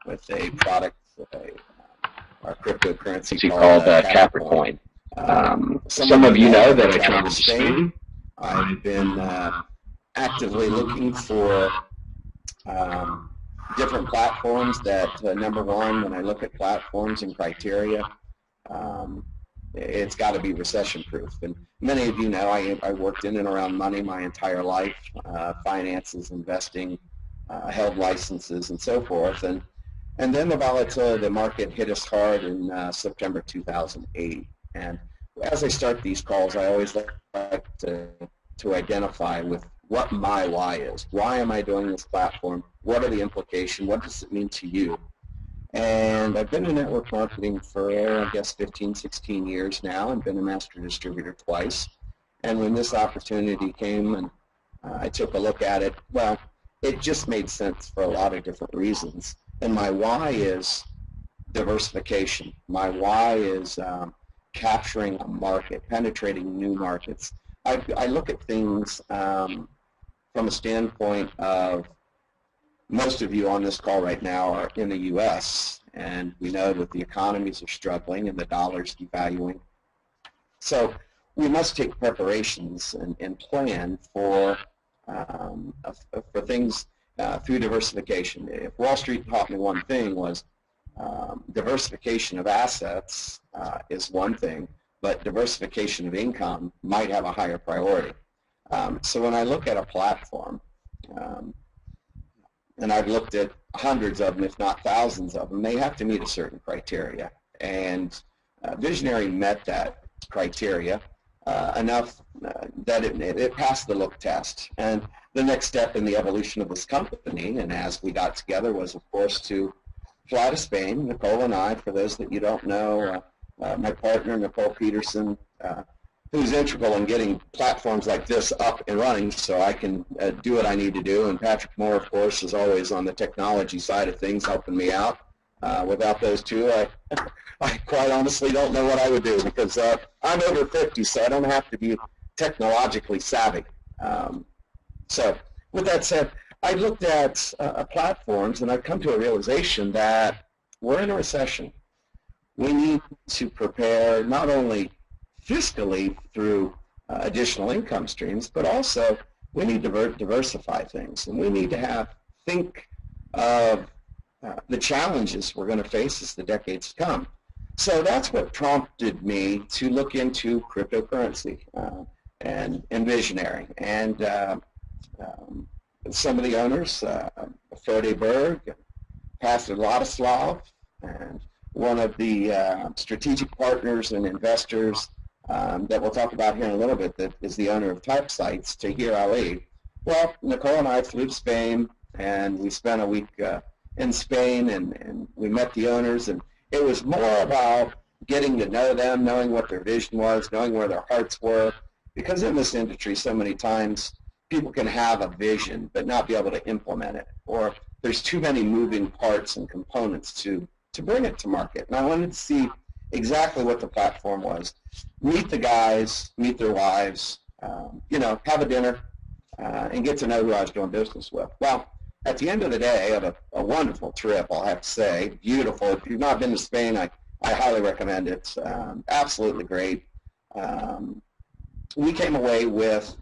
with a product, our cryptocurrency called Capricoin. Some of you know that I traveled to Spain. I've been actively looking for different platforms that, number one, when I look at platforms and criteria, it's got to be recession-proof. And many of you know I worked in and around money my entire life, finances, investing, held licenses, and so forth. And then the volatility of the market hit us hard in September 2008. And as I start these calls, I always like to identify with what my why is. Why am I doing this platform? What are the implications? What does it mean to you? And I've been in network marketing for, I guess, 15, 16 years now, and been a master distributor twice. And when this opportunity came and I took a look at it, well, it just made sense for a lot of different reasons. And my why is diversification. My why is capturing a market, penetrating new markets. I look at things from a standpoint of, most of you on this call right now are in the U.S., and we know that the economies are struggling and the dollar's devaluing. So we must take preparations and plan for things through diversification. If Wall Street taught me one thing, was diversification of assets is one thing, but diversification of income might have a higher priority. So when I look at a platform, and I've looked at hundreds of them, if not thousands of them, they have to meet a certain criteria. And Vizionary met that criteria enough that it passed the look test. And the next step in the evolution of this company, and as we got together, was, of course, to fly to Spain. Nicole and I, for those that you don't know, my partner, Nicole Peterson, who's integral in getting platforms like this up and running so I can do what I need to do. And Patrick Moore, of course, is always on the technology side of things, helping me out. Without those two, I quite honestly don't know what I would do, because I'm over 50, so I don't have to be technologically savvy. So with that said, I looked at platforms, and I've come to a realization that we're in a recession. We need to prepare not only fiscally through additional income streams, but also we need to diversify things, and we need to think of the challenges we're going to face as the decades come. So that's what prompted me to look into cryptocurrency and Vizionary. And some of the owners, Frode Berg, Pastor Ladislav, and one of the strategic partners and investors that we'll talk about here in a little bit, that is the owner of Type Sites, Tahir Ali. Well, Nicole and I flew to Spain, and we spent a week in Spain, and we met the owners, and it was more about getting to know them, knowing what their vision was, knowing where their hearts were, because in this industry so many times people can have a vision but not be able to implement it, or there's too many moving parts and components to bring it to market. And I wanted to see exactly what the platform was. Meet the guys, meet their wives, have a dinner, and get to know who I was doing business with. Well, at the end of the day, of a wonderful trip, I'll have to say, beautiful. If you've not been to Spain, I highly recommend it. Absolutely great. We came away with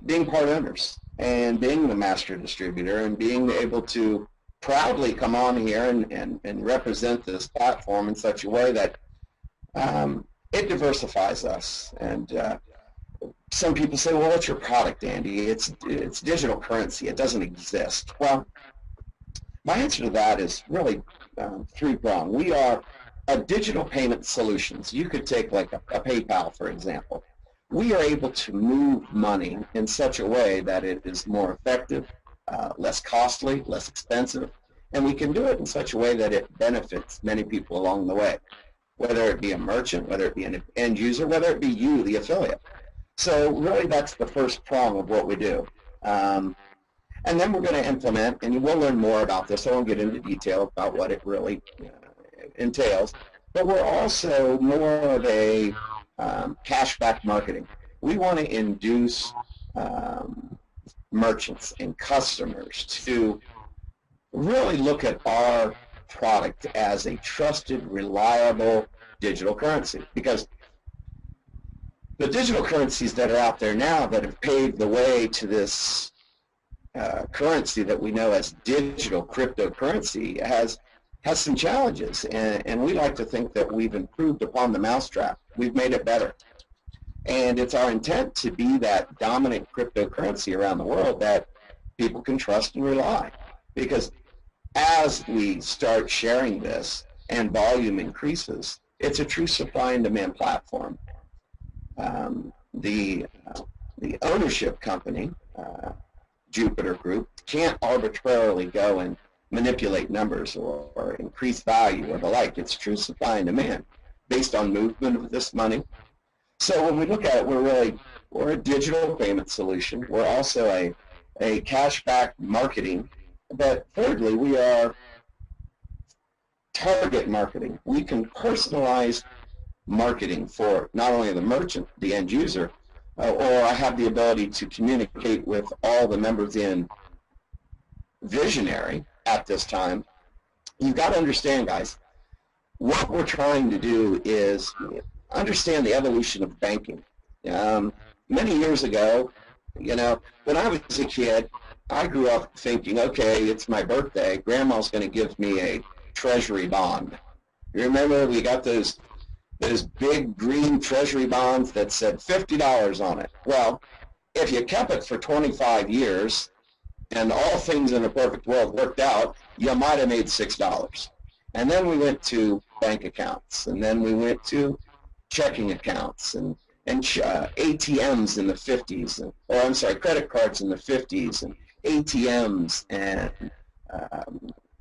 being part owners and being the master distributor and being able to proudly come on here and represent this platform in such a way that it diversifies us. And some people say, well, what's your product, Andy? It's digital currency. It doesn't exist. Well, my answer to that is really three-pronged. We are a digital payment solutions. You could take like a PayPal, for example. We are able to move money in such a way that it is more effective, less costly, less expensive, and we can do it in such a way that it benefits many people along the way, whether it be a merchant, whether it be an end user, whether it be you, the affiliate. So really that's the first prong of what we do. And then we're going to implement, and we'll learn more about this. I won't get into detail about what it really entails, but we're also more of a cashback marketing. We want to induce merchants and customers to really look at our product as a trusted, reliable digital currency, because the digital currencies that are out there now that have paved the way to this currency that we know as digital cryptocurrency has some challenges, and we like to think that we've improved upon the mousetrap. We've made it better. And it's our intent to be that dominant cryptocurrency around the world that people can trust and rely. Because as we start sharing this and volume increases, it's a true supply and demand platform. The ownership company, Jupiter Group, can't arbitrarily go and manipulate numbers or increase value or the like. It's true supply and demand based on movement of this money. So when we look at it, we're a digital payment solution. We're also a cashback marketing. But thirdly, we are target marketing. We can personalize marketing for not only the merchant, the end user, or I have the ability to communicate with all the members in Vizionary at this time. You've got to understand, guys, what we're trying to do is understand the evolution of banking. Many years ago, when I was a kid, I grew up thinking, okay, it's my birthday. Grandma's going to give me a treasury bond. You remember we got those big green treasury bonds that said $50 on it. Well, if you kept it for 25 years and all things in a perfect world worked out, you might have made $6. And then we went to bank accounts, and then we went to checking accounts and ATMs in the 50s, or I'm sorry, credit cards in the 50s, and ATMs and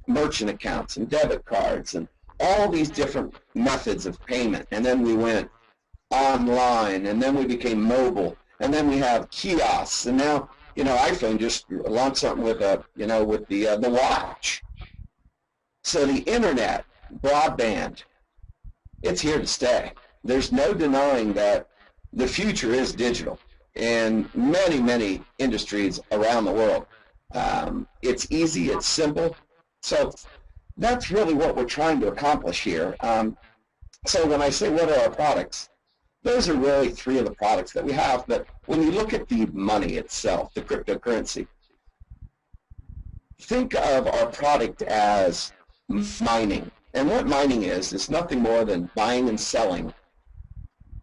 merchant accounts and debit cards and all these different methods of payment. And then we went online, and then we became mobile, and then we have kiosks, and now iPhone just launched something with the watch. So the internet, broadband, it's here to stay. There's no denying that the future is digital in many, many industries around the world. It's easy, it's simple. So that's really what we're trying to accomplish here. So when I say what are our products, those are really three of the products that we have. But when you look at the money itself, the cryptocurrency, think of our product as mining. And what mining is nothing more than buying and selling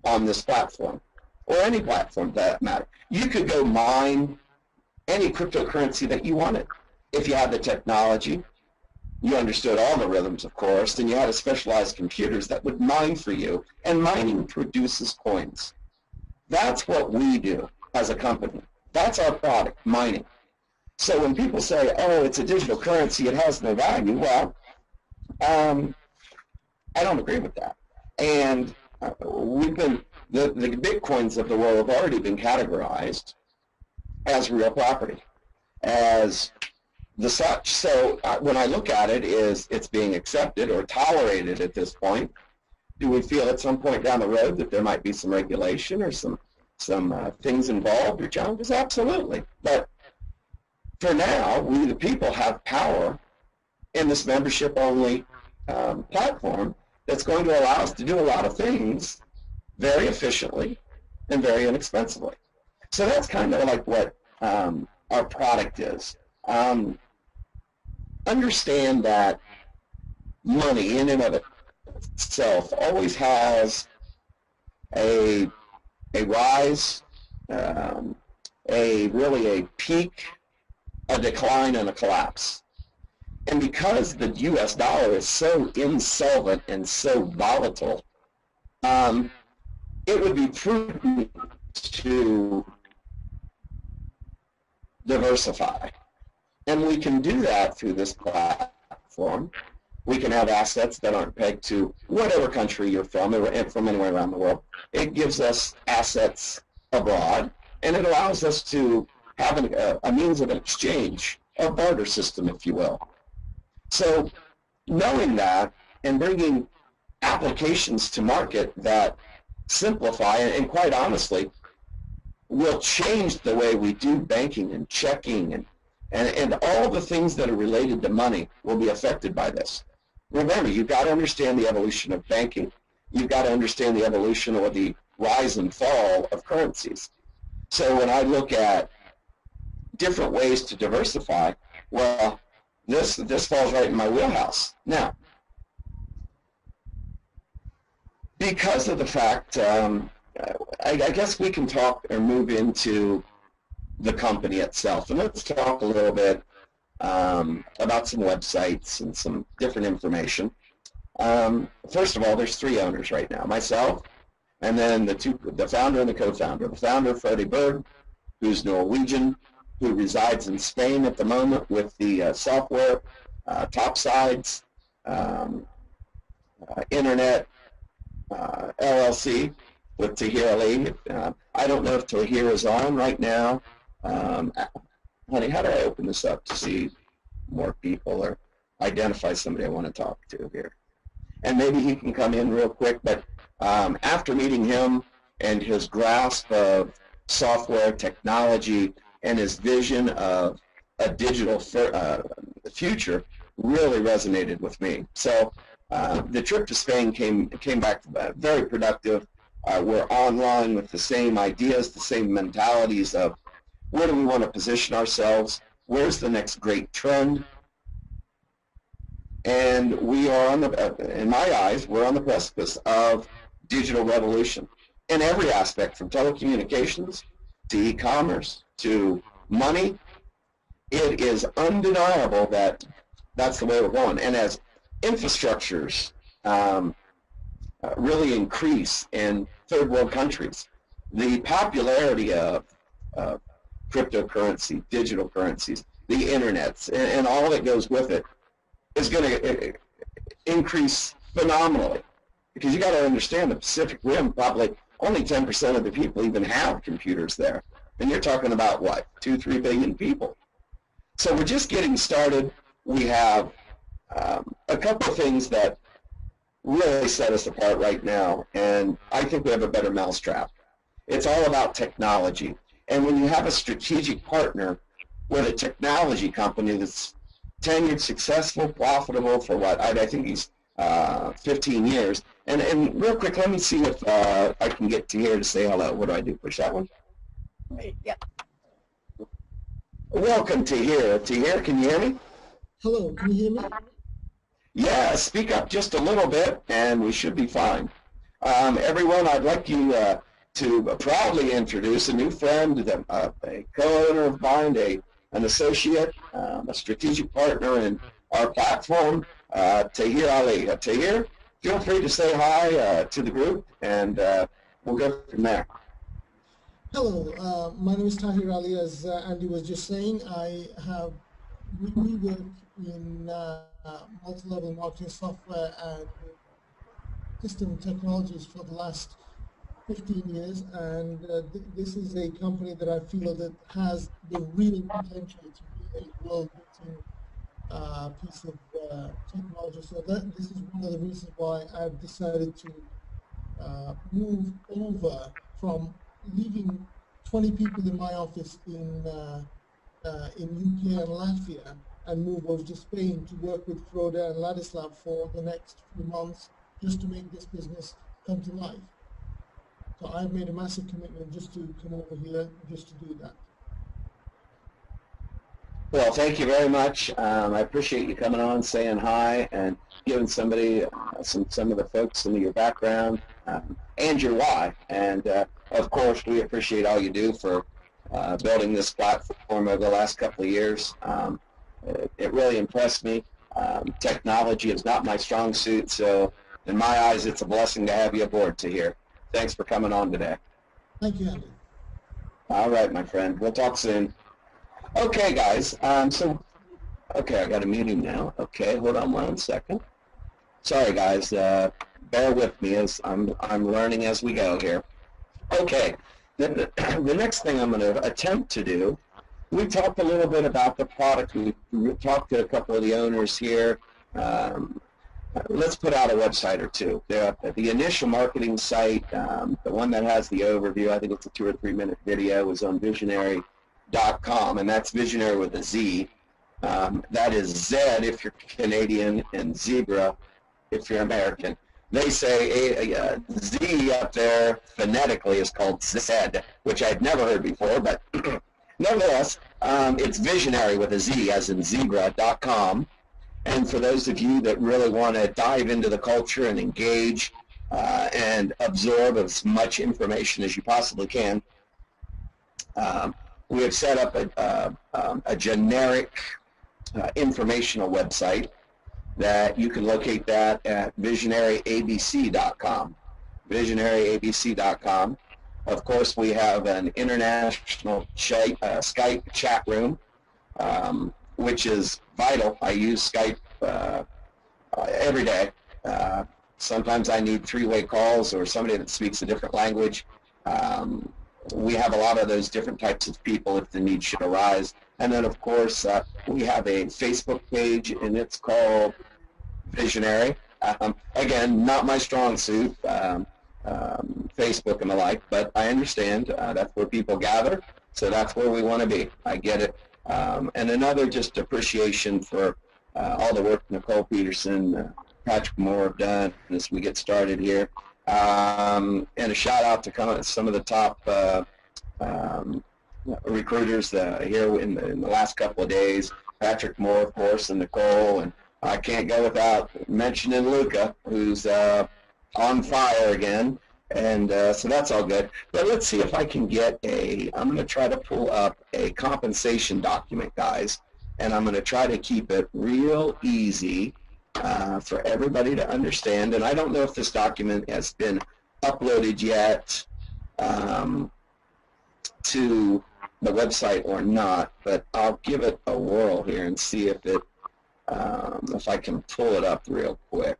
on this platform, or any platform for that matter. You could go mine any cryptocurrency that you wanted. If you had the technology, you understood all the rhythms, of course, then you had specialized computers that would mine for you, and mining produces coins. That's what we do as a company. That's our product, mining. So when people say, oh, it's a digital currency, it has no value, well, I don't agree with that. And the Bitcoins of the world have already been categorized as real property, as the such. So when I look at it, it's being accepted or tolerated at this point. Do we feel at some point down the road that there might be some regulation or some things involved or challenges? Absolutely. But for now, we the people have power in this membership-only platform that's going to allow us to do a lot of things very efficiently and very inexpensively. So that's kind of like what our product is. Understand that money in and of itself always has a rise, really a peak, a decline, and a collapse. And because the U.S. dollar is so insolvent and so volatile, it would be prudent to diversify. And we can do that through this platform. We can have assets that aren't pegged to whatever country you're from, and from anywhere around the world. It gives us assets abroad, and it allows us to have a means of exchange, a barter system, if you will. So knowing that and bringing applications to market that simplify and quite honestly will change the way we do banking and checking And all the things that are related to money will be affected by this. Remember, you've got to understand the evolution of banking. You've got to understand the evolution or the rise and fall of currencies. So when I look at different ways to diversify, well, this falls right in my wheelhouse. Now, because of the fact, I guess we can talk or move into the company itself. And let's talk a little bit about some websites and some different information. First of all, there's 3 owners right now, myself, and then the founder and the co-founder. The founder, Freddie Berg, who's Norwegian, who resides in Spain at the moment with the software, Topsides, Internet, LLC with Tahir Ali. I don't know if Tahir is on right now. Honey, how do I open this up to see more people or identify somebody I want to talk to here? And maybe he can come in real quick, but after meeting him and his grasp of software technology and his vision of a digital future really resonated with me. So the trip to Spain came back very productive. We're online with the same ideas, the same mentalities of where do we want to position ourselves, where's the next great trend, and we are on the, in my eyes, we're on the precipice of digital revolution in every aspect, from telecommunications to e-commerce to money. It is undeniable that that's the way we're going. And as infrastructures really increase in third world countries, the popularity of cryptocurrency, digital currencies, the internets, and all that goes with it is going to increase phenomenally. Because you got to understand, the Pacific Rim, probably only 10% of the people even have computers there. And you're talking about, what, 2-3 billion people. So we're just getting started. We have a couple of things that really set us apart right now, and I think we have a better mousetrap. It's all about technology. And when you have a strategic partner with a technology company that's tenured, successful, profitable for what, I think he's 15 years. And real quick, let me see if I can get to here to say hello. What do I do? Push that one? Wait, yeah. Welcome to here. Tahir, can you hear me? Hello, can you hear me? Yeah, speak up just a little bit and we should be fine. Everyone, I'd like you to proudly introduce a new friend, a co-owner of mine, an associate, a strategic partner in our platform, Tahir Ali. Tahir, feel free to say hi to the group, and we'll go from there. Hello, my name is Tahir Ali. As Andy was just saying, we work in multi-level marketing software and system technologies for the last 15 years, and this is a company that I feel that has the real potential to be a world-beating piece of technology. So this is one of the reasons why I've decided to move over from leaving 20 people in my office in UK and Latvia and move over to Spain to work with Frode and Ladislav for the next few months just to make this business come to life. So I've made a massive commitment just to come over here, just to do that. Well, thank you very much. I appreciate you coming on, saying hi, and giving somebody some of the folks some of your background and your why. And of course, we appreciate all you do for building this platform over the last couple of years. It really impressed me. Technology is not my strong suit, so in my eyes, it's a blessing to have you aboard, Tahir. Thanks for coming on today. Thank you, Andy. All right, my friend. We'll talk soon. Okay, guys. Okay, I got a meeting now. Okay, hold on 1 second. Sorry, guys. Bear with me as I'm learning as we go here. Okay. The next thing I'm going to attempt to do, we talked a little bit about the product. We talked to a couple of the owners here. Let's put out a website or two. The initial marketing site, the one that has the overview, I think it's a 2 or 3 minute video, is on Vizionary. and that's visionary with a Z. That is Z if you're Canadian and zebra if you're American. They say Z up there phonetically is called Zed, which I'd never heard before, but nevertheless, it's visionary with a Z as in zebra.com. And for those of you that really want to dive into the culture and engage and absorb as much information as you possibly can, we have set up a generic informational website that you can locate that at visionaryabc.com. Visionaryabc.com. Of course, we have an international Skype chat room, which is vital. I use Skype every day. Sometimes I need three-way calls or somebody that speaks a different language. We have a lot of those different types of people if the need should arise. And then, of course, we have a Facebook page, and it's called Visionary. Again, not my strong suit, Facebook and the like, but I understand that's where people gather, so that's where we want to be. I get it. And another just appreciation for all the work Nicole Peterson, Patrick Moore have done as we get started here. And a shout out to some of the top recruiters here in the last couple of days. Patrick Moore, of course, and Nicole, and I can't go without mentioning Luca, who's on fire again, and so that's all good. But let's see if I can get I'm going to try to pull up a compensation document, guys, and I'm going to try to keep it real easy for everybody to understand. And I don't know if this document has been uploaded yet to the website or not, but I'll give it a whirl here and see if I can pull it up real quick.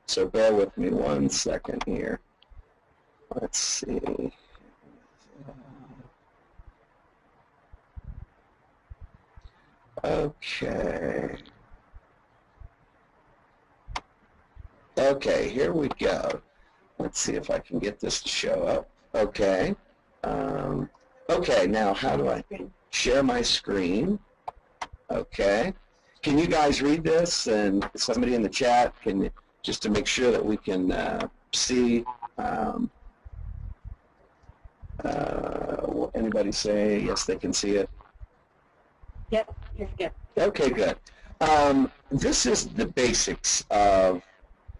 So bear with me 1 second here. Let's see. Okay. Okay, here we go. Let's see if I can get this to show up. Okay. Okay, now how do I share my screen? Okay. Can you guys read this? And somebody in the chat, can just to make sure that we can see. Anybody say yes? They can see it. Yep, you're good. Okay, good. This is the basics of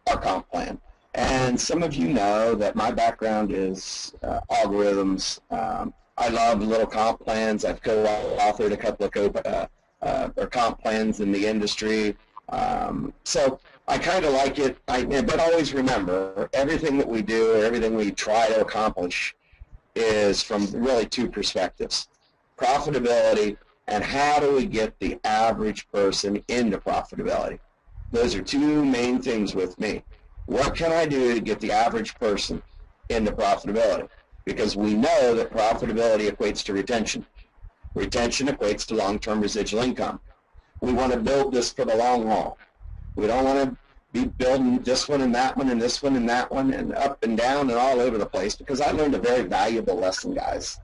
our comp plan. And some of you know that my background is algorithms. I love little comp plans. I've co-authored a couple of comp plans in the industry. So I kind of like it. But always remember, everything that we do or everything we try to accomplish is from really two perspectives: profitability and how do we get the average person into profitability. Those are two main things with me. What can I do to get the average person into profitability? Because we know that profitability equates to retention. Retention equates to long-term residual income. We want to build this for the long haul. We don't want to be building this one and that one and this one and that one and up and down and all over the place, because I learned a very valuable lesson, guys.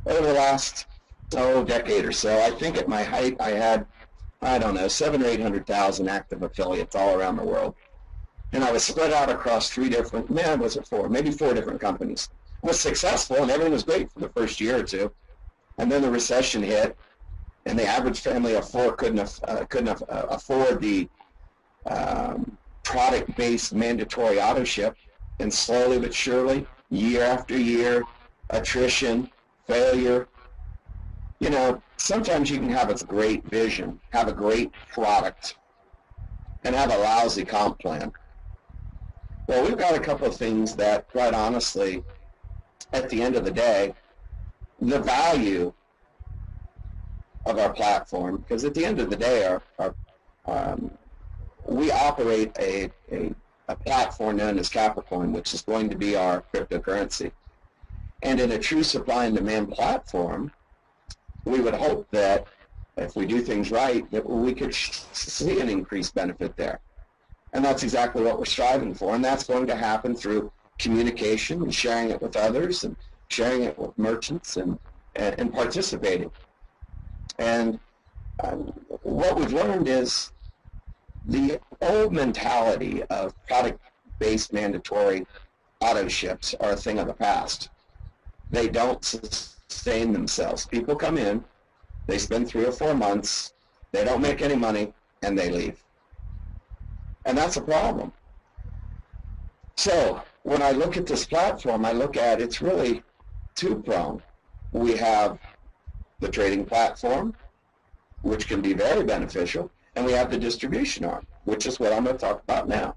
Over the last decade or so, I think at my height I had, I don't know, 700,000 or 800,000 active affiliates all around the world. And I was spread out across maybe 4 different companies. I was successful and everything was great for the first year or two. And then the recession hit, and the average family of 4 couldn't afford the product-based mandatory auto ship. And slowly but surely, year after year, attrition, failure. You know, sometimes you can have a great vision, have a great product, and have a lousy comp plan. Well, we've got a couple of things that, quite honestly, at the end of the day, the value of our platform, because at the end of the day, we operate a platform known as Capricoin, which is going to be our cryptocurrency. And in a true supply and demand platform, we would hope that if we do things right, that we could see an increased benefit there. And that's exactly what we're striving for, and that's going to happen through communication and sharing it with others and sharing it with merchants and participating. And what we've learned is the old mentality of product-based mandatory auto ships are a thing of the past. They don't sustain themselves. People come in, they spend 3 or 4 months, they don't make any money, and they leave. And that's a problem. So when I look at this platform, I look at it's really two-pronged. We have the trading platform, which can be very beneficial, and we have the distribution arm, which is what I'm going to talk about now.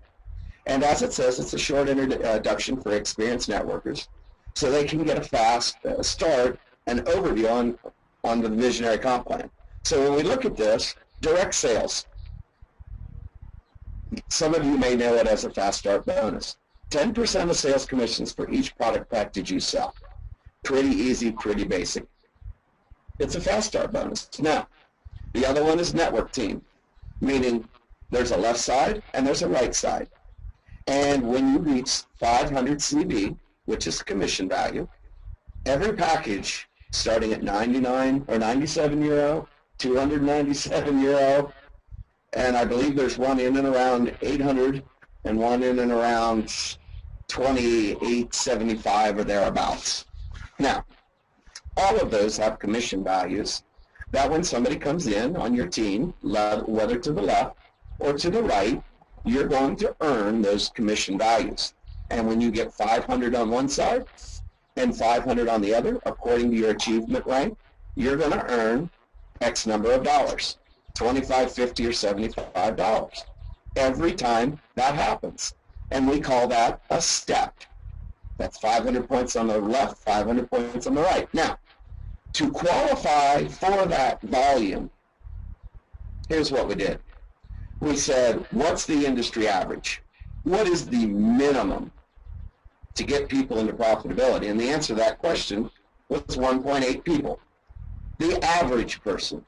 And as it says, it's a short introduction for experienced networkers, so they can get a fast start and overview on the Visionary comp plan. So when we look at this, direct sales, some of you may know it as a fast start bonus. 10% of sales commissions for each product package you sell. Pretty easy, pretty basic. It's a fast start bonus. Now, the other one is network team, meaning there's a left side and there's a right side. And when you reach 500 CB, which is commission value, every package starting at 99 or 97 euro, 297 euro, and I believe there's one in and around 800 and one in and around 2875 or thereabouts. Now, all of those have commission values that when somebody comes in on your team, whether to the left or to the right, you're going to earn those commission values. And when you get 500 on one side and 500 on the other, according to your achievement rank, you're going to earn X number of dollars, $25, $50, or $75, every time that happens. And we call that a step. That's 500 points on the left, 500 points on the right. Now, to qualify for that volume, here's what we did. We said, what's the industry average? What is the minimum to get people into profitability? And the answer to that question was 1.8 people. The average person,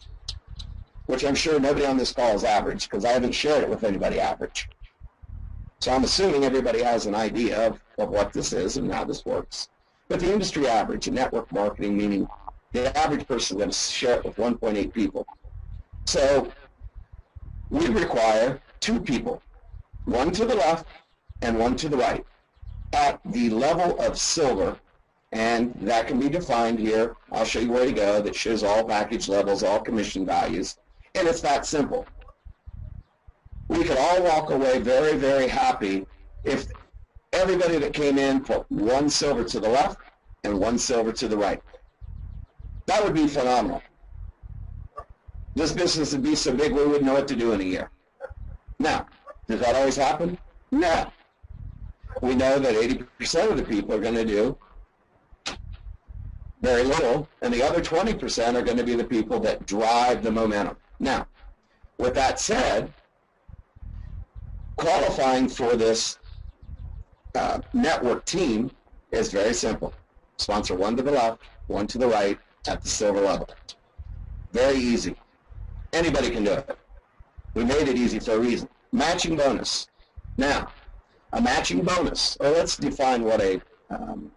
which I'm sure nobody on this call is average because I haven't shared it with anybody average. So I'm assuming everybody has an idea of what this is and how this works. But the industry average in network marketing, meaning the average person is going to share it with 1.8 people. So we require 2 people, one to the left and one to the right, at the level of silver, and that can be defined here. I'll show you where to go. That shows all package levels, all commission values, and it's that simple. We could all walk away very, very happy if everybody that came in put 1 silver to the left and 1 silver to the right. That would be phenomenal. This business would be so big we wouldn't know what to do in a year. Now, does that always happen? No. We know that 80% of the people are going to do very little, and the other 20% are going to be the people that drive the momentum. Now, with that said, qualifying for this network team is very simple. Sponsor 1 to the left, 1 to the right at the silver level. Very easy. Anybody can do it. We made it easy for a reason. Matching bonus. Now, a matching bonus, or let's define what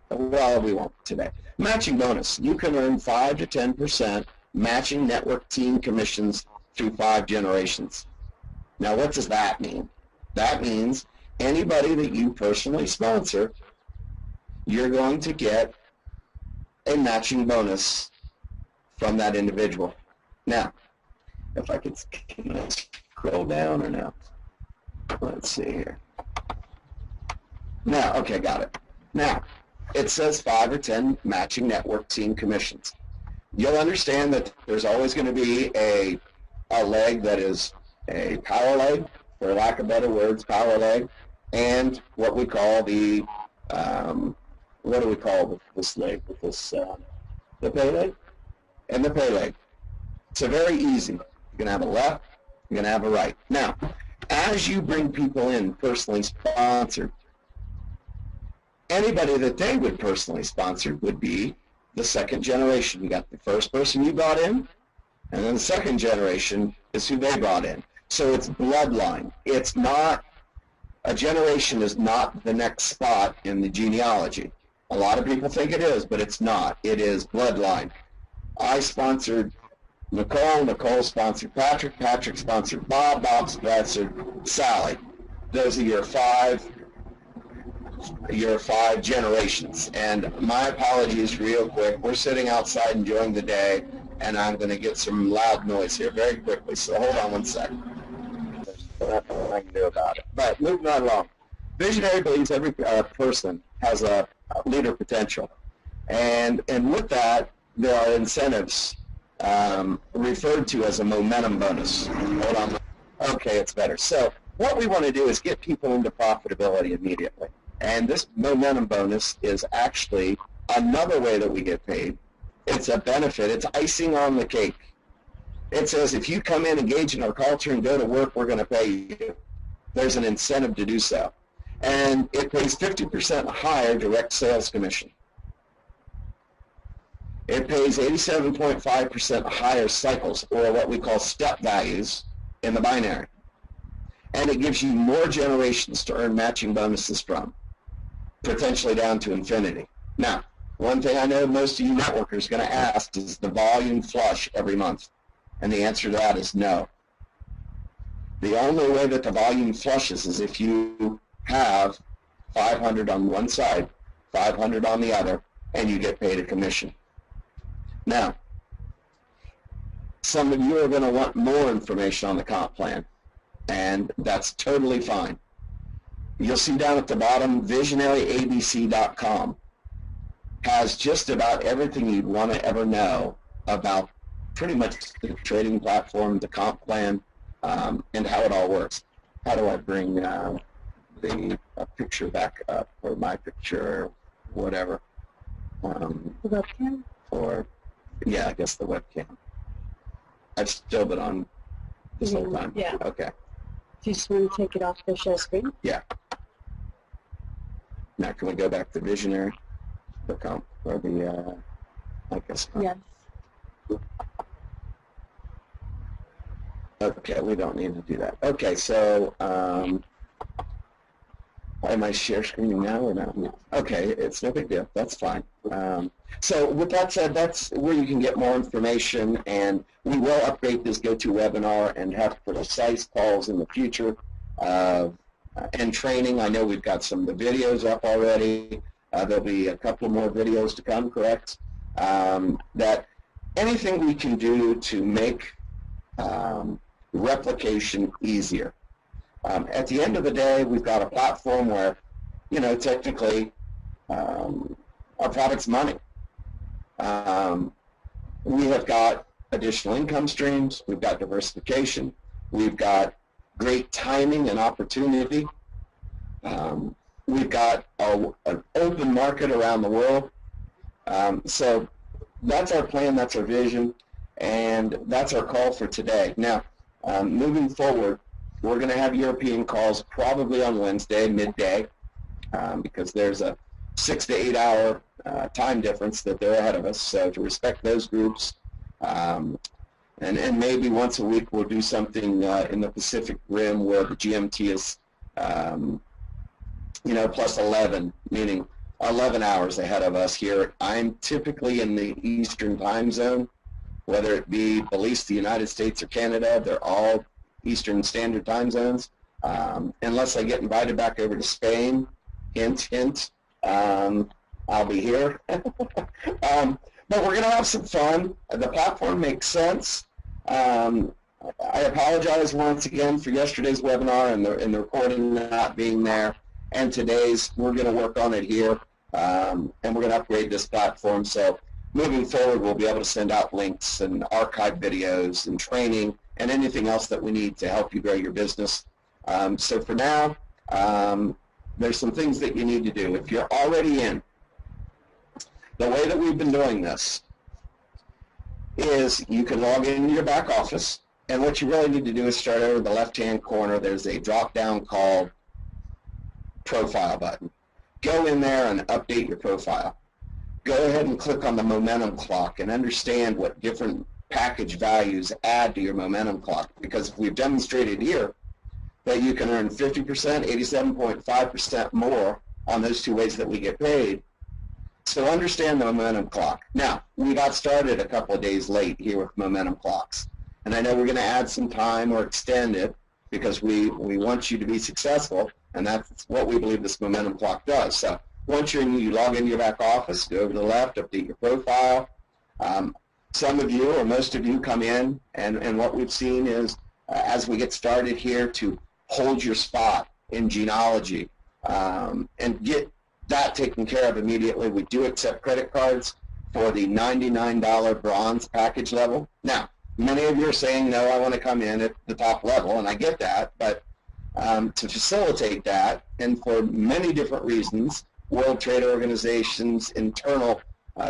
well, we won't today. Matching bonus. You can earn 5 to 10% matching network team commissions through 5 generations. Now, what does that mean? That means anybody that you personally sponsor, you're going to get a matching bonus from that individual. Now, if I could scroll down or no. Let's see here. Now, okay, got it. Now, it says 5 or 10 matching network team commissions. You'll understand that there's always going to be a leg that is a power leg, for lack of better words, power leg, and what we call the, what do we call this leg with this, the pay leg? And the pay leg. So very easy. You're going to have a left, you're going to have a right. Now, as you bring people in personally sponsored, anybody that they would personally sponsor would be the second generation. You got the first person you brought in, and then the second generation is who they brought in. So it's bloodline. It's not a generation is not the next spot in the genealogy. A lot of people think it is, but it's not. It is bloodline. I sponsored Nicole, Nicole sponsored Patrick, Patrick sponsored Bob, Bob sponsored Sally. Those are your five generations. And my apologies real quick. We're sitting outside enjoying the day, and I'm going to get some loud noise here very quickly. So hold on one second. There's nothing I can do about it. But moving on along. Visionary believes every person has a leader potential. And with that, there are incentives referred to as a momentum bonus. Hold on. Okay, it's better. So what we want to do is get people into profitability immediately. And this momentum bonus is actually another way that we get paid. It's a benefit. It's icing on the cake. It says if you come in, engage in our culture, and go to work, we're going to pay you. There's an incentive to do so. And it pays 50% higher direct sales commission. It pays 87.5% higher cycles, or what we call step values, in the binary. And it gives you more generations to earn matching bonuses from, potentially down to infinity. Now, one thing I know most of you networkers are going to ask is the volume flush every month? And the answer to that is no. The only way that the volume flushes is if you have 500 on one side, 500 on the other, and you get paid a commission. Now, some of you are going to want more information on the comp plan, and that's totally fine. You'll see down at the bottom, visionaryabc.com has just about everything you'd want to ever know about pretty much the trading platform, the comp plan, and how it all works. How do I bring the picture back up, or my picture, whatever? The webcam? Or, yeah, I guess the webcam. I've still been on this whole time. Yeah. Okay. Do you just want to take it off the share screen? Yeah. Now, can we go back to Visionary? The comp, or the, I guess. Yes. Okay, we don't need to do that. Okay, so, am I share screening now or not? Okay, it's no big deal. That's fine. So with that said, that's where you can get more information, and we will update this GoToWebinar and have precise calls in the future. And training, I know we've got some of the videos up already. There'll be a couple more videos to come, correct? That anything we can do to make replication easier. At the end of the day, we've got a platform where, you know, technically our product's money. We have got additional income streams. We've got diversification. We've got great timing and opportunity. We've got an open market around the world. So that's our plan, that's our vision, and that's our call for today. Now, moving forward, we're going to have European calls probably on Wednesday, midday, because there's a 6 to 8 hour time difference that they're ahead of us. So to respect those groups, and maybe once a week we'll do something in the Pacific Rim where the GMT is, you know, plus 11, meaning 11 hours ahead of us here. I'm typically in the Eastern time zone, whether it be Belize, the United States, or Canada. They're all Eastern Standard Time zones, unless I get invited back over to Spain. Hint, hint. I'll be here. But we're going to have some fun. The platform makes sense. I apologize once again for yesterday's webinar and the recording not being there. And today's, we're going to work on it here, and we're going to upgrade this platform. So moving forward, we'll be able to send out links and archive videos and training and anything else that we need to help you grow your business. So for now, there's some things that you need to do. If you're already in, the way that we've been doing this is you can log into your back office, and what you really need to do is start over the left-hand corner. There's a drop-down called Profile button. Go in there and update your profile. Go ahead and click on the momentum clock and understand what different package values add to your momentum clock, because we've demonstrated here that you can earn 50%, 87.5% more on those two ways that we get paid. So understand the momentum clock. Now, we got started a couple of days late here with momentum clocks. And I know we're going to add some time or extend it because we want you to be successful, and that's what we believe this momentum clock does. So once you log into your back office, go over to the left, update your profile. Some of you or most of you come in, and what we've seen is as we get started here to hold your spot in genealogy and get that taken care of immediately. We do accept credit cards for the $99 bronze package level. Now, many of you are saying, no, I want to come in at the top level, and I get that, but to facilitate that, and for many different reasons, World Trade Organization's internal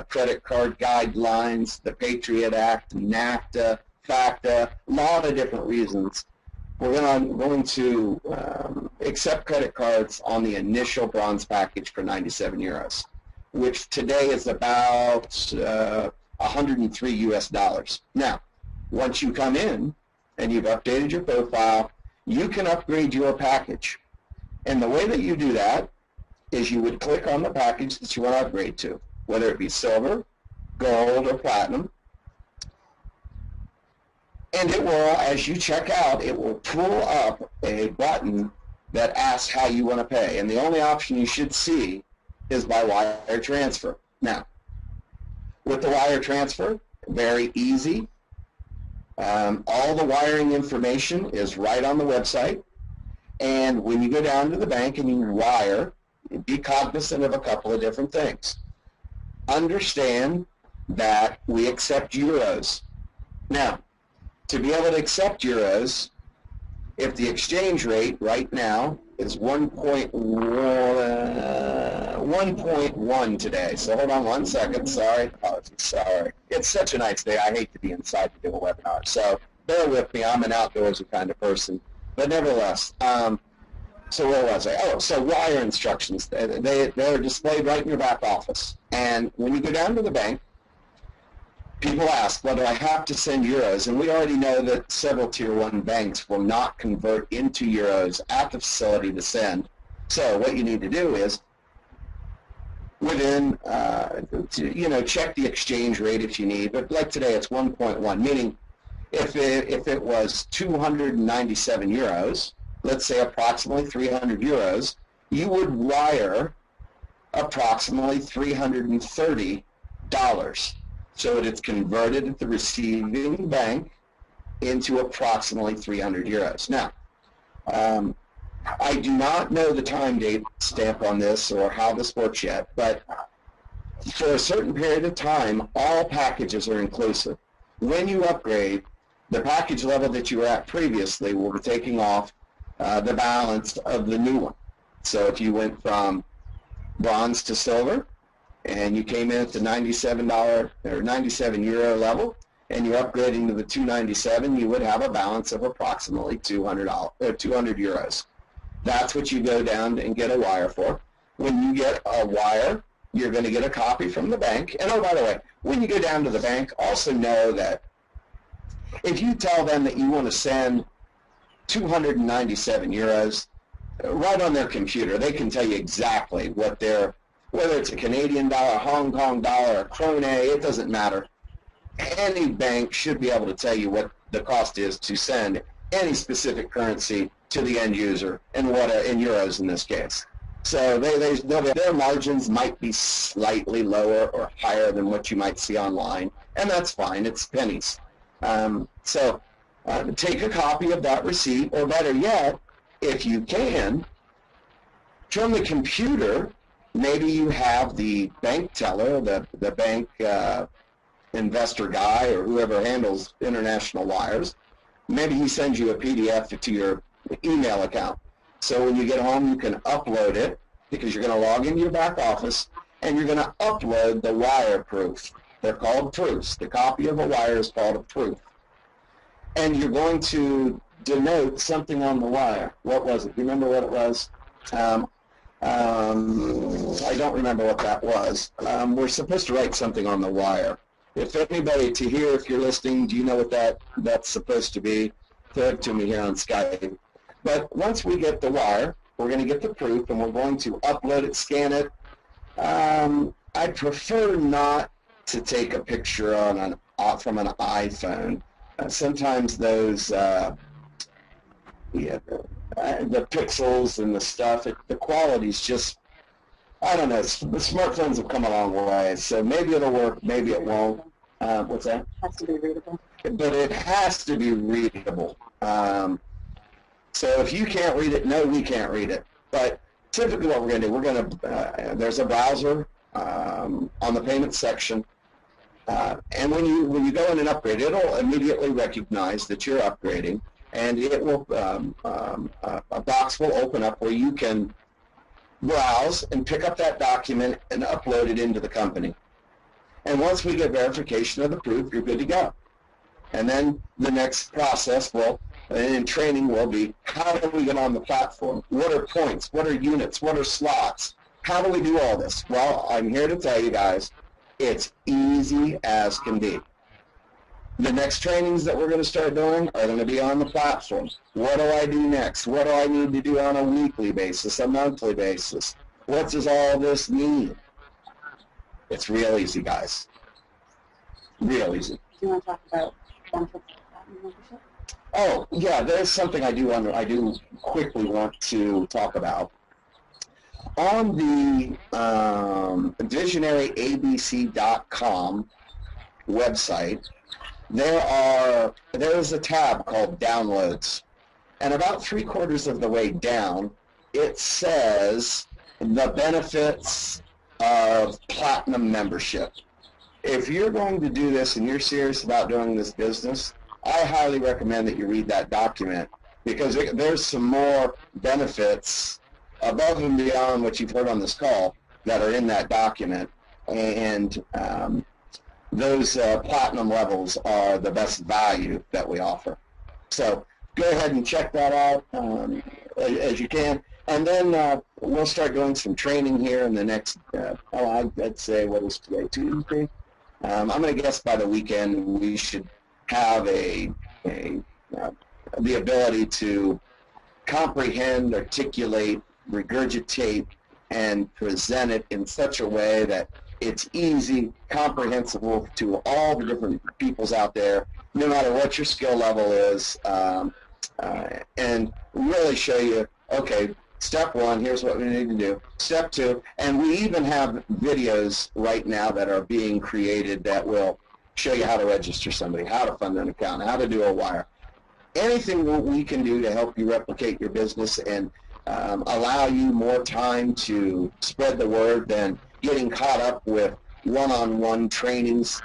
credit card guidelines, the Patriot Act, NAFTA, FACTA, a lot of different reasons, we're going to accept credit cards on the initial bronze package for 97 euros, which today is about 103 US dollars. Now, once you come in and you've updated your profile, you can upgrade your package. And the way that you do that is you would click on the package that you want to upgrade to, whether it be silver, gold, or platinum. And it will, as you check out, it will pull up a button that asks how you want to pay. And the only option you should see is by wire transfer. Now, with the wire transfer, very easy. All the wiring information is right on the website. And when you go down to the bank and you wire, be cognizant of a couple of different things. Understand that we accept euros. Now, to be able to accept euros, if the exchange rate right now is 1.1 today. So hold on one second. Sorry. Apologies. Sorry. It's such a nice day. I hate to be inside to do a webinar. So bear with me. I'm an outdoorsy kind of person. But nevertheless, so where was I? Oh, so wire instructions. They're displayed right in your back office. And when you go down to the bank, people ask, well, do I have to send euros? And we already know that several Tier 1 banks will not convert into euros at the facility to send. So what you need to do is within, check the exchange rate if you need. But like today, it's 1.1, meaning if it was 297 euros, let's say approximately 300 euros, you would wire approximately $330. So that it's converted at the receiving bank into approximately 300 euros. Now, I do not know the time date stamp on this or how this works yet, but for a certain period of time, all packages are inclusive. When you upgrade, the package level that you were at previously will be taking off the balance of the new one. So if you went from bronze to silver, and you came in at the $97 or 97 euro level, and you're upgrading to the 297, you would have a balance of approximately 200 euros. That's what you go down and get a wire for. When you get a wire, you're going to get a copy from the bank. And oh, by the way, when you go down to the bank, also know that if you tell them that you want to send 297 euros, right on their computer, they can tell you exactly what whether it's a Canadian dollar, Hong Kong dollar, a krone, it doesn't matter. Any bank should be able to tell you what the cost is to send any specific currency to the end user, and what in euros in this case. So their margins might be slightly lower or higher than what you might see online, and that's fine. It's pennies. So take a copy of that receipt, or better yet, if you can, from the computer, maybe you have the bank teller, the bank investor guy, or whoever handles international wires. Maybe he sends you a PDF to your email account. So when you get home, you can upload it, because you're going to log into your back office, and you're going to upload the wire proof. They're called proofs. The copy of a wire is called a proof. And you're going to denote something on the wire. What was it? Do you remember what it was? I don't remember what that was. We're supposed to write something on the wire. If anybody if you're listening, do you know what that's supposed to be? Throw it to me here on Skype. But once we get the wire, we're going to get the proof, and we're going to upload it, scan it. I prefer not to take a picture on from an iPhone. Sometimes those, the pixels and the stuff, the quality's just, I don't know. The smartphones have come a long way, so maybe it'll work, maybe it won't. What's that? It has to be readable. But it has to be readable. So if you can't read it, no, we can't read it. But typically what we're going to do, we're going to, there's a browser on the payment section. And when you go in and upgrade, it'll immediately recognize that you're upgrading, and it will a box will open up where you can browse and pick up that document and upload it into the company. And once we get verification of the proof, you're good to go. And then the next process in training will be, how do we get on the platform? What are points? What are units? What are slots? How do we do all this? Well, I'm here to tell you guys, it's easy as can be. The next trainings that we're going to start doing are going to be on the platform. What do I do next? What do I need to do on a weekly basis, a monthly basis? What does all this mean? It's real easy, guys. Real easy. Do you want to talk about benefits of platinum membership? Oh, yeah, there's something I do quickly want to talk about. On the visionaryabc.com website, there is a tab called Downloads, and about 3/4 of the way down, it says the benefits of platinum membership. If you're going to do this and you're serious about doing this business, I highly recommend that you read that document, because there's some more benefits above and beyond what you've heard on this call that are in that document, and those platinum levels are the best value that we offer. So go ahead and check that out as you can, and then we'll start doing some training here in the next, I'd say, what is today, Tuesday? I'm going to guess by the weekend we should have the ability to comprehend, articulate, regurgitate, and present it in such a way that it's easy, comprehensible to all the different peoples out there, no matter what your skill level is, and really show you, okay, step one, here's what we need to do. Step two, and we even have videos right now that are being created that will show you how to register somebody, how to fund an account, how to do a wire. Anything that we can do to help you replicate your business and allow you more time to spread the word than getting caught up with one-on-one trainings,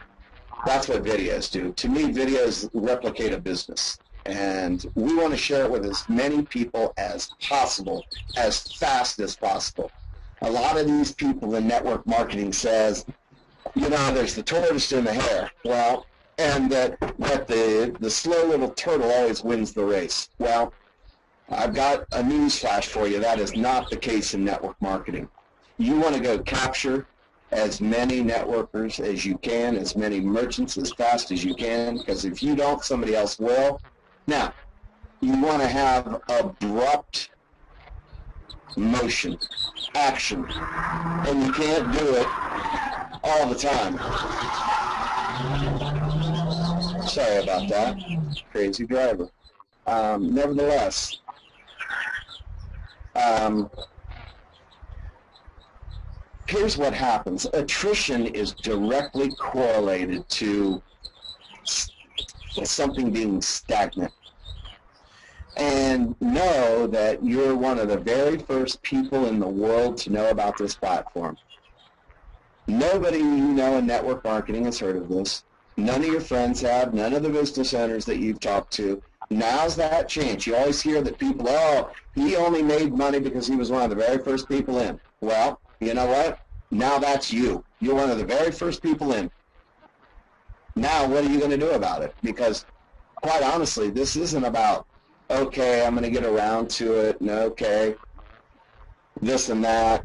that's what videos do. To me, videos replicate a business, and we want to share it with as many people as possible, as fast as possible. A lot of these people in network marketing says, you know, there's the tortoise and the hare. Well, and that the slow little turtle always wins the race. Well, I've got a news flash for you. That is not the case in network marketing. You want to go capture as many networkers as you can, as many merchants as fast as you can, because if you don't, somebody else will. Now, you want to have abrupt motion, action, and you can't do it all the time. Sorry about that. Crazy driver. Nevertheless, here's what happens. Attrition is directly correlated to something being stagnant. And know that you're one of the very first people in the world to know about this platform. Nobody you know in network marketing has heard of this. None of your friends have. None of the business owners that you've talked to. Now's that chance. You always hear that people, oh, he only made money because he was one of the very first people in. Well, you know what? Now that's you. You're one of the very first people in. Now what are you going to do about it? Because, quite honestly, this isn't about, okay, I'm going to get around to it, and okay, this and that.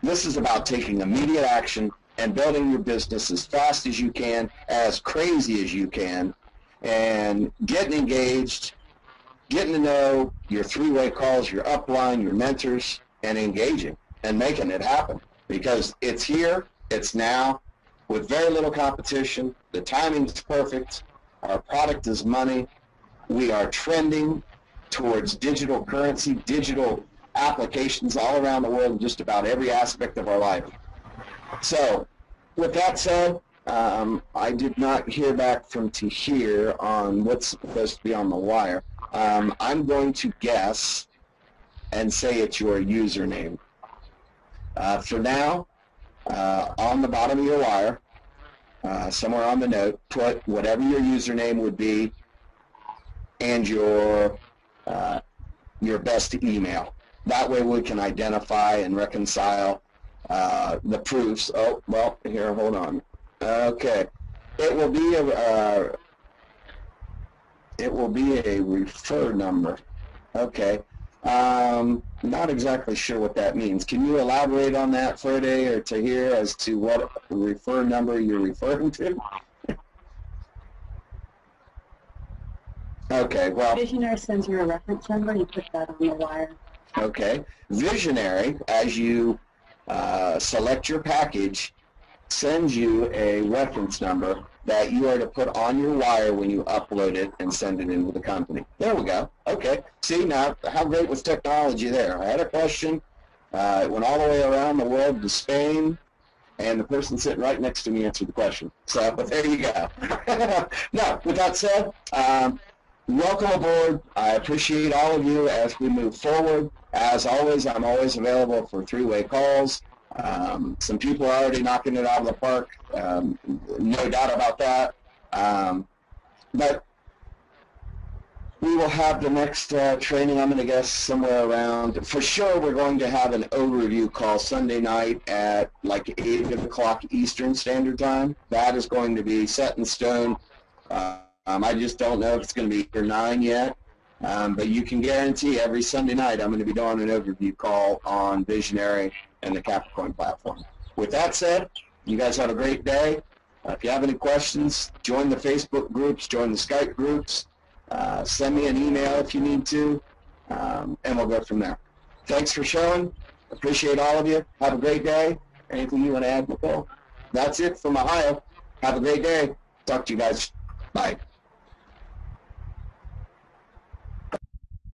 This is about taking immediate action and building your business as fast as you can, as crazy as you can, and getting engaged getting to know your three-way calls, your upline, your mentors, and engaging and making it happen, because it's here, it's now, with very little competition. The timing's perfect. Our product is money. We are trending towards digital currency, digital applications all around the world in just about every aspect of our life. So with that said, I did not hear back from Tahir on what's supposed to be on the wire. I'm going to guess and say it's your username. For now, on the bottom of your wire, somewhere on the note, put whatever your username would be and your best email. That way we can identify and reconcile the proofs. Oh, well, here, hold on. Okay. It will be a refer number. Okay. Not exactly sure what that means. Can you elaborate on that, Ferde or Tahir, as to what refer number you're referring to? Okay, well. Vizionary sends you a reference number, you put that on the wire. Okay. Vizionary, as you select your package, sends you a reference number that you are to put on your wire when you upload it and send it into the company. There we go. Okay. See, now, how great was technology there? I had a question. It went all the way around the world to Spain, and the person sitting right next to me answered the question. So, but there you go. Now, with that said, welcome aboard. I appreciate all of you as we move forward. As always, I'm always available for three-way calls. Some people are already knocking it out of the park, no doubt about that. But we will have the next training, I'm going to guess, somewhere around, for sure we're going to have an overview call Sunday night at like 8 o'clock Eastern Standard Time. That is going to be set in stone. I just don't know if it's going to be 8 or 9 yet. But you can guarantee every Sunday night I'm going to be doing an overview call on Vizionary and the Capricoin platform. With that said, you guys have a great day. If you have any questions, join the Facebook groups, join the Skype groups, send me an email if you need to, and we'll go from there. Thanks for showing. Appreciate all of you. Have a great day. Anything you want to add, Nicole? That's it from Ohio. Have a great day. Talk to you guys. Bye.